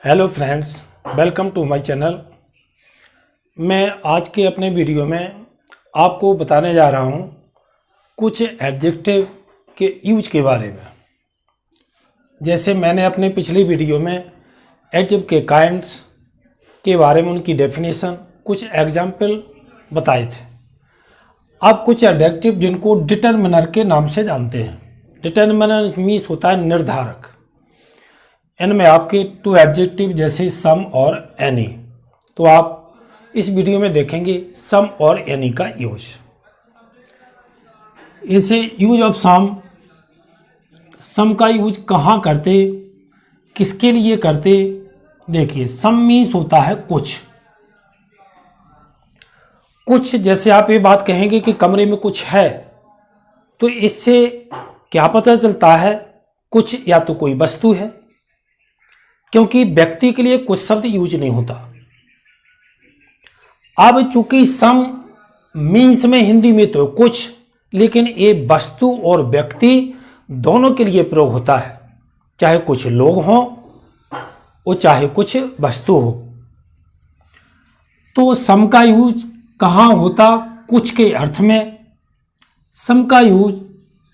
Hello friends, welcome to my channel. मैं आज के अपने वीडियो में आपको बताने जा रहा हूँ कुछ एडजेक्टिव के यूज के बारे में। जैसे मैंने अपने पिछली वीडियो में एडजेक्टिव के काइंड्स के बारे में उनकी डेफिनेशन कुछ एग्जाम्पल बताए थे। अब कुछ एडजेक्टिव जिनको डिटरमिनर के नाम से जानते हैं। डिटरमिनर मीन्स होता है निर्धारक। इनमें आपके टू एडजेक्टिव जैसे सम और एनी, तो आप इस वीडियो में देखेंगे सम और एनी का यूज। इसे यूज ऑफ सम का यूज कहाँ करते, किसके लिए करते। देखिए, सम मीन्स होता है कुछ। जैसे आप ये बात कहेंगे कि कमरे में कुछ है, तो इससे क्या पता चलता है कुछ या तो कोई वस्तु है, क्योंकि व्यक्ति के लिए कुछ शब्द यूज नहीं होता। अब चूंकि सम मीन्स में हिंदी में तो कुछ, लेकिन ये वस्तु और व्यक्ति दोनों के लिए प्रयोग होता है, चाहे कुछ लोग हों और चाहे कुछ वस्तु हो। तो सम का यूज कहाँ होता, कुछ के अर्थ में। सम का use,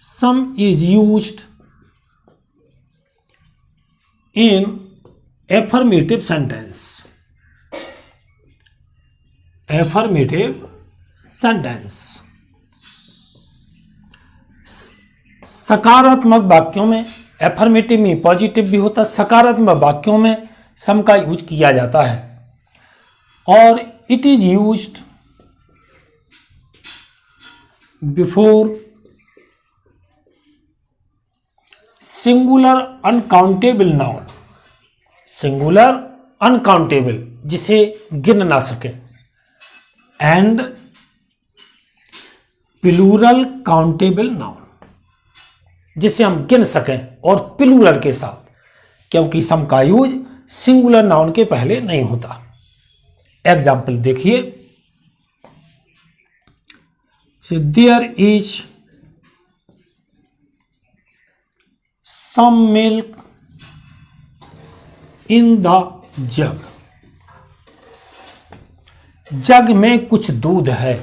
some is used in affirmative sentence। affirmative sentence सकारात्मक वाक्यों में, affirmative में पॉजिटिव भी होता है, सकारात्मक वाक्यों में सम का यूज किया जाता है। और it is used before singular uncountable noun. Singular uncountable, जिसे गिन ना सके, एंड प्लूरल काउंटेबल नाउन, जिसे हम गिन सकें और प्लूरल के साथ, क्योंकि सम का यूज सिंगुलर नाउन के पहले नहीं होता। एग्जाम्पल देखिए, there is some milk in the jug. Jug में कुछ दूध है।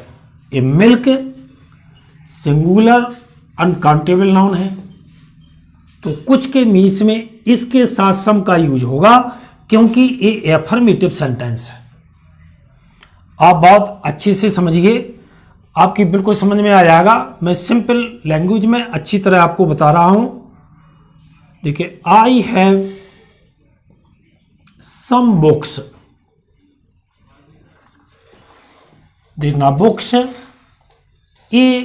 ये मिल्क सिंगुलर अनकाउंटेबल नाउन है, तो कुछ के मीन्स में इसके साथ सम का यूज होगा, क्योंकि ये एफर्मेटिव सेंटेंस है। आप बहुत अच्छे से समझिए, आपकी बिल्कुल समझ में आ जाएगा। मैं सिंपल लैंग्वेज में अच्छी तरह आपको बता रहा हूं। देखिए, आई हैव सम बुक्स। देखना, बुक्स ये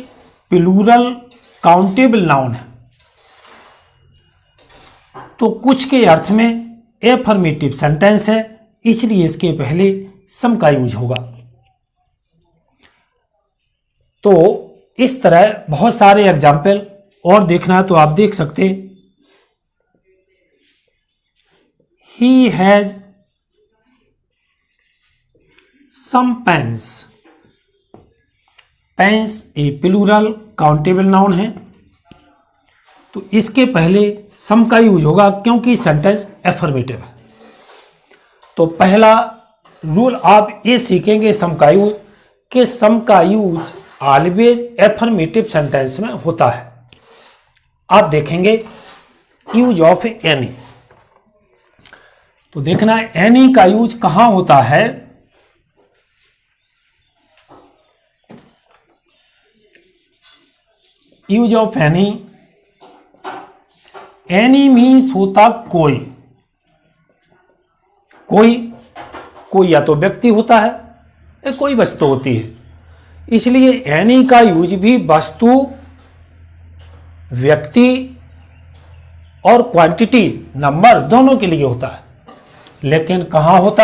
प्लूरल काउंटेबल नाउन है, तो कुछ के अर्थ में एफर्मेटिव सेंटेंस है, इसलिए इसके पहले सम का यूज होगा। तो इस तरह बहुत सारे एग्जाम्पल और देखना है तो आप देख सकते हैं। He has some pens. Pens a plural countable noun है, तो इसके पहले सम का यूज होगा, क्योंकि सेंटेंस एफर्मेटिव है। तो पहला रूल आप ये सीखेंगे सम का यूज, कि सम का यूज ऑलवेज एफर्मेटिव सेंटेंस में होता है। आप देखेंगे यूज ऑफ एनी, तो देखना एनी का यूज कहां होता है। Use of any, any means होता कोई। कोई या तो व्यक्ति होता है या कोई वस्तु होती है, इसलिए एनी का यूज भी वस्तु, व्यक्ति और क्वांटिटी, नंबर दोनों के लिए होता है। लेकिन कहां होता,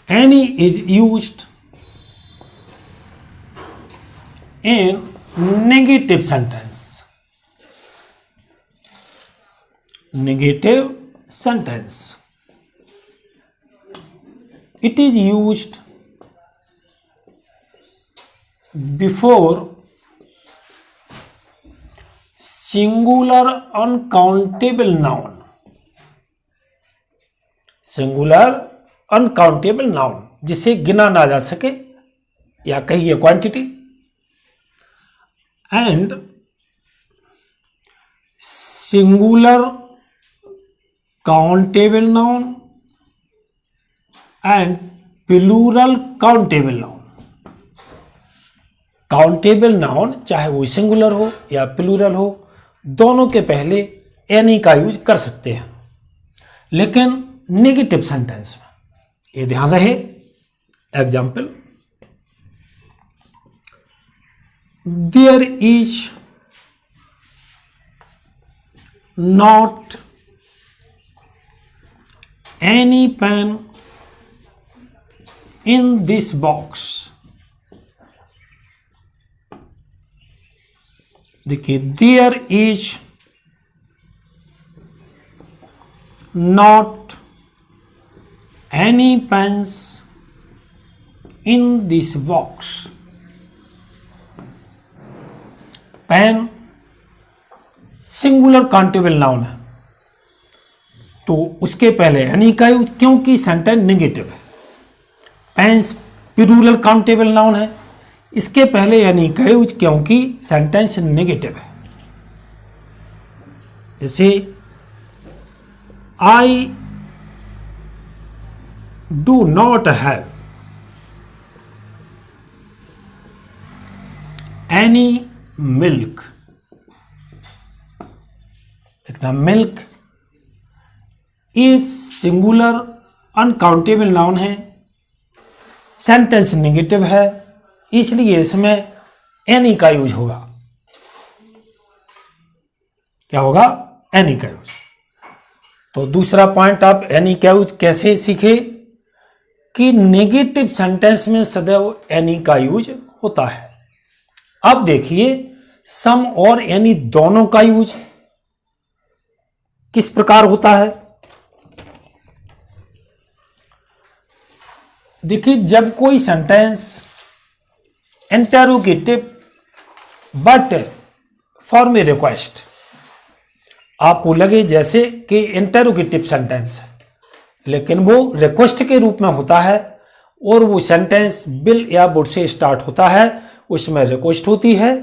any is used in negative sentence. Negative sentence, it is used before singular uncountable noun. Singular uncountable noun, जिसे गिना ना जा सके या कहिए quantity. And singular countable noun and plural countable noun. Countable noun चाहे वो सिंगुलर हो या प्लूरल हो, दोनों के पहले एनी का यूज कर सकते हैं, लेकिन नेगेटिव सेंटेंस में ये ध्यान रहे। Example, there is not any pen in this box. देखिए, there is not any pens in this box. Pen singular countable noun है, तो उसके पहले एनी का यूज, क्योंकि सेंटेंस नेगेटिव है। पेन्स प्लूरल काउंटेबल नाउन है, इसके पहले एनी का यूज क्योंकि सेंटेंस नेगेटिव है। जैसे I do not have any milk. देखना, milk is singular uncountable noun है, सेंटेंस नेगेटिव है, इसलिए इसमें एनी का यूज होगा। क्या होगा? एनी का यूज। तो दूसरा पॉइंट, आप एनी का यूज कैसे सीखे कि नेगेटिव सेंटेंस में सदैव एनी का यूज होता है। अब देखिए, सम और एनी दोनों का यूज किस प्रकार होता है। देखिए, जब कोई sentence interrogative but form a request, आपको लगे जैसे कि इंटरोगेटिव सेंटेंस है, लेकिन वो रिक्वेस्ट के रूप में होता है, और वो सेंटेंस बिल या वुड से स्टार्ट होता है, उसमें रिक्वेस्ट होती है,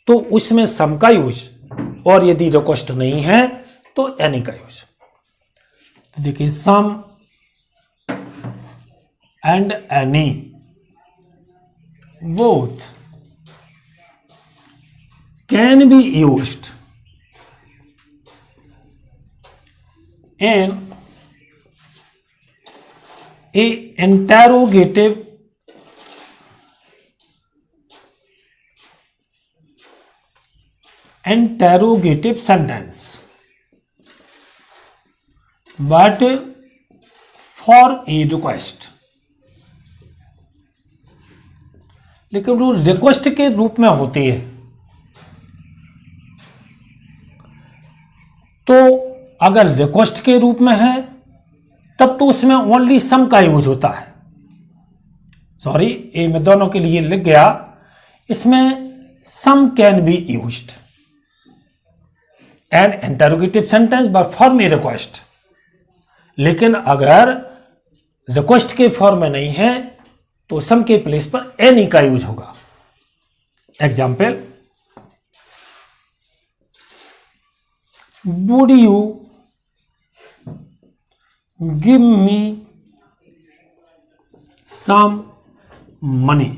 तो उसमें सम का यूज, और यदि रिक्वेस्ट नहीं है तो एनी का यूज। तो देखिए, some and any both can be used in a interrogative sentence, but for a request। लेकिन वो रिक्वेस्ट के रूप में होती है, तो अगर रिक्वेस्ट के रूप में है तब तो उसमें ओनली सम का यूज होता है। सॉरी, ये मैं दोनों के लिए लिख गया, इसमें some can be used an interrogative sentence but form a request. लेकिन अगर रिक्वेस्ट के फॉर्म में नहीं है तो सम के प्लेस पर एनी का यूज होगा। Example, would you give me some money.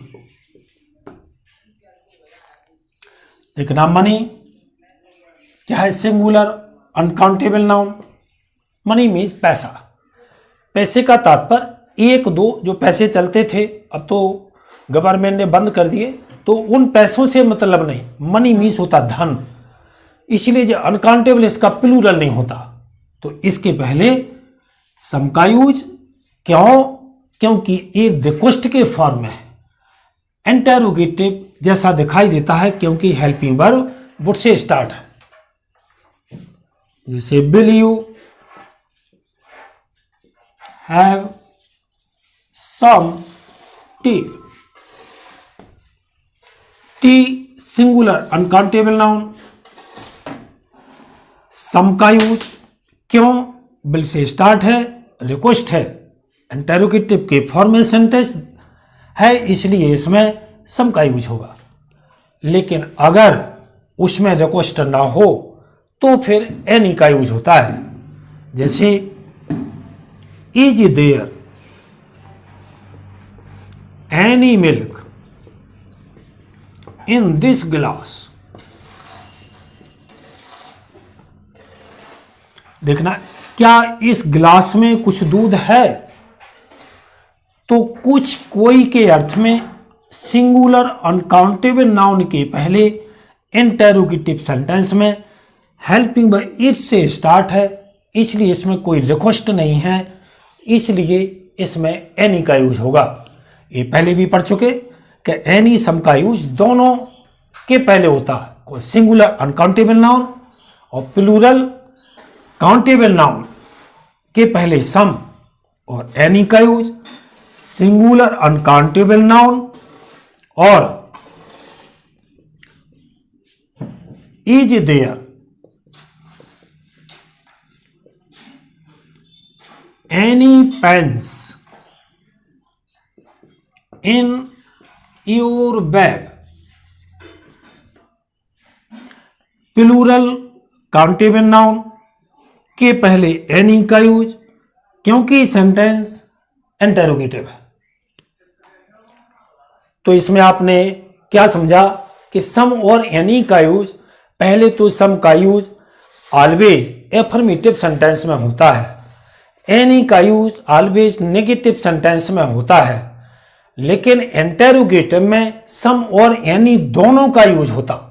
देखना, मनी क्या है? Singular uncountable noun. Money means पैसा। पैसे का तात्पर्य एक दो जो पैसे चलते थे, अब तो गवर्नमेंट ने बंद कर दिए, तो उन पैसों से मतलब नहीं। मनी मीन्स होता धन, इसलिए जो अनकाउंटेबल इसका प्लूरल नहीं होता, तो इसके पहले सम का यूज। क्यों? क्योंकि ये रिक्वेस्ट के फॉर्म में है, इंटरोगेटिव जैसा दिखाई देता है, क्योंकि हेल्पिंग वर्ब वुड से स्टार्ट है। जैसे will you have some tea. Tea singular uncountable noun, some का यूज। क्यों? विल से स्टार्ट है, रिक्वेस्ट है, इंटेरोगेटिव के फॉर्म में सेंटेंस है, इसलिए इसमें सम का यूज होगा। लेकिन अगर उसमें रिक्वेस्ट ना हो तो फिर एनी का यूज होता है। जैसे is there any milk in this glass. देखना, क्या इस ग्लास में कुछ दूध है? तो कुछ कोई के अर्थ में सिंगुलर अनकाउंटेबल नाउन के पहले इंटेरोगेटिव सेंटेंस में हेल्पिंग बाय इट से स्टार्ट है, इसलिए इसमें कोई रिक्वेस्ट नहीं है, इसलिए इसमें एनी का यूज होगा। ये पहले भी पढ़ चुके कि एनी सम का यूज दोनों के पहले होता है, कोई सिंगुलर अनकाउंटेबल नाउन और प्लूरल काउंटेबल नाउन के पहले सम, और एनी का यूज सिंगुलर अनकाउंटेबल नाउन और is there any pens in your bag, plural countable noun के पहले एनी का यूज, क्योंकि सेंटेंस इंटेरोगेटिव है। तो इसमें आपने क्या समझा कि सम और एनी का यूज, पहले तो सम का यूज ऑलवेज एफर्मेटिव सेंटेंस में होता है, एनी का यूज ऑलवेज नेगेटिव सेंटेंस में होता है, लेकिन इंटेरोगेटिव में सम और एनी दोनों का यूज होता।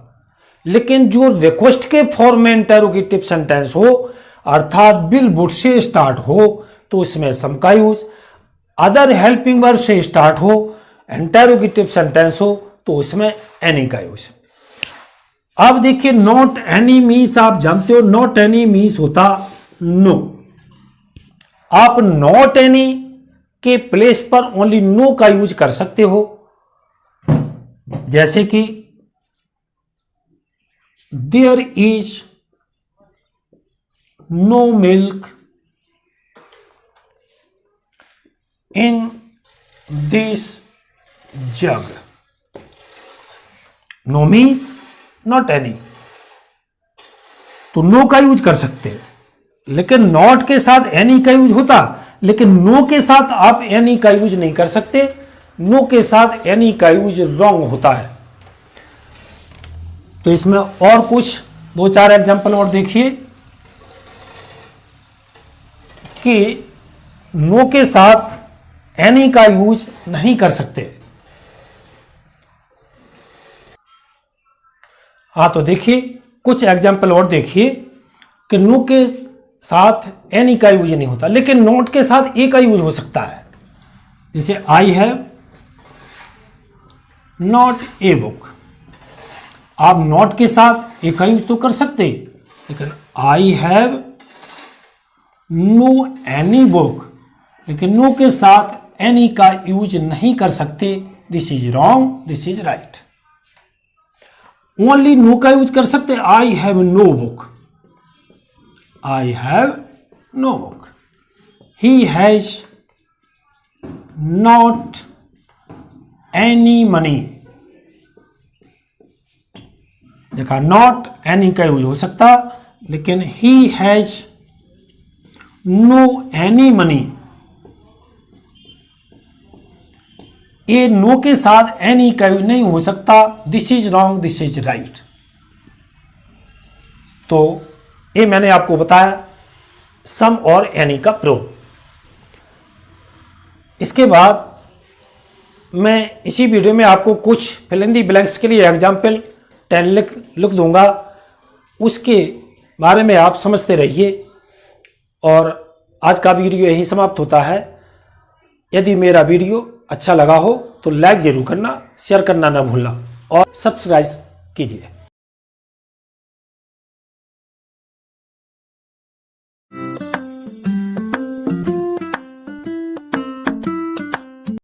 लेकिन जो रिक्वेस्ट के फॉर्म में इंटेरोगेटिव सेंटेंस हो, अर्थात बिल वुड से स्टार्ट हो, तो उसमें सम का यूज, अदर हेल्पिंग वर्ब से स्टार्ट हो, इंटेरोगेटिव सेंटेंस हो, तो उसमें एनी का यूज। अब देखिए, नॉट एनी मीन्स आप जानते हो, नॉट एनी मीन्स होता नो। आप नॉट एनी के प्लेस पर ओनली नो का यूज कर सकते हो। जैसे कि there is no milk in this jug. No means not any, तो नो का यूज कर सकते हैं, लेकिन नॉट के साथ एनी का यूज होता, लेकिन नो के साथ आप एनी का यूज नहीं कर सकते। नो के साथ एनी का यूज रॉन्ग होता है। तो इसमें और कुछ 2-4 एग्जांपल और देखिए कि नो के साथ एनी का यूज नहीं कर सकते। हाँ, तो देखिए कुछ एग्जाम्पल और देखिए कि नो के साथ एनी का यूज नहीं होता, लेकिन नॉट के साथ ए का यूज हो सकता है। जैसे I have not a book. आप नॉट के साथ ए का यूज तो कर सकते, लेकिन I have no any book, लेकिन नो के साथ एनी का यूज नहीं कर सकते। This is wrong, this is right. Only no का यूज कर सकते, I have no book, I have no book. He has not any money. देखा, नॉट एनी का यूज हो सकता, लेकिन he has no any money. ये नो के साथ एनी का यूज नहीं हो सकता। This is wrong, this is right. तो ये मैंने आपको बताया सम और एनी का प्रयोग। इसके बाद मैं इसी वीडियो में आपको कुछ फिल इन द ब्लैंक्स के लिए एग्जाम्पल 10 लिख दूंगा, उसके बारे में आप समझते रहिए। और आज का वीडियो यही समाप्त होता है। यदि मेरा वीडियो अच्छा लगा हो तो लाइक ज़रूर करना, शेयर करना ना भूलना और सब्सक्राइब कीजिए।